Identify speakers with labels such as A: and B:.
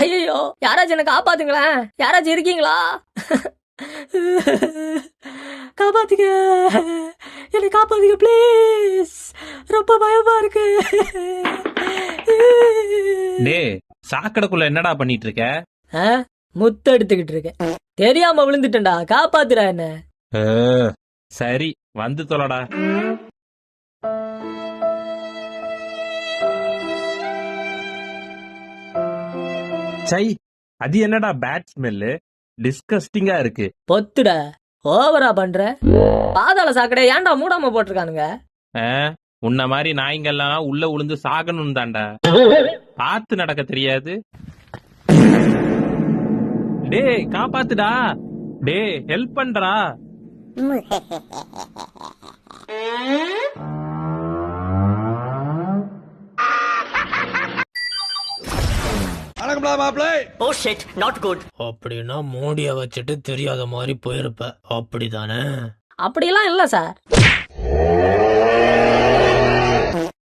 A: ஐயோ, யாராச்சும் என்ன காப்பாத்துங்களேன். யாராச்சும் இருக்கீங்களா? காப்பாத்துங்க, என்னை காப்பாத்துங்க ப்ளீஸ். ரொம்ப பயமா இருக்கு.
B: டேய், சாக்கடைக்குள்ள என்னடா பண்ணிட்டு இருக்க?
A: முத்த எடுத்துக்கிட்டு இருக்கேன். தெரியாம விழுந்துட்டேன்டா, காப்பாத்துறா என்ன.
B: சரி, வந்து தொலைடா. சை, அது என்னடா பேட் ஸ்மெல்லு? டிஸ்கஸ்டிங்கா இருக்கு.
A: பொத்துட, ஓவரா பண்ற. பாதாள சாக்கடை ஏன்டா மூடாம போட்டிருக்கானுங்க?
B: உன்ன மாதிரி நாய்ங்கெல்லாம் உள்ள உளுந்து சாகணும் தான்டா. பார்த்து நடக்க தெரியாது. டேய், காப்பாத்துடா. டேய், ஹெல்ப் பண்றா.
C: அப்படின்னா மோடிய வச்சுட்டு தெரியாத மாதிரி போயிருப்ப, அப்படிதானே?
A: அப்படிலாம் இல்ல சார்.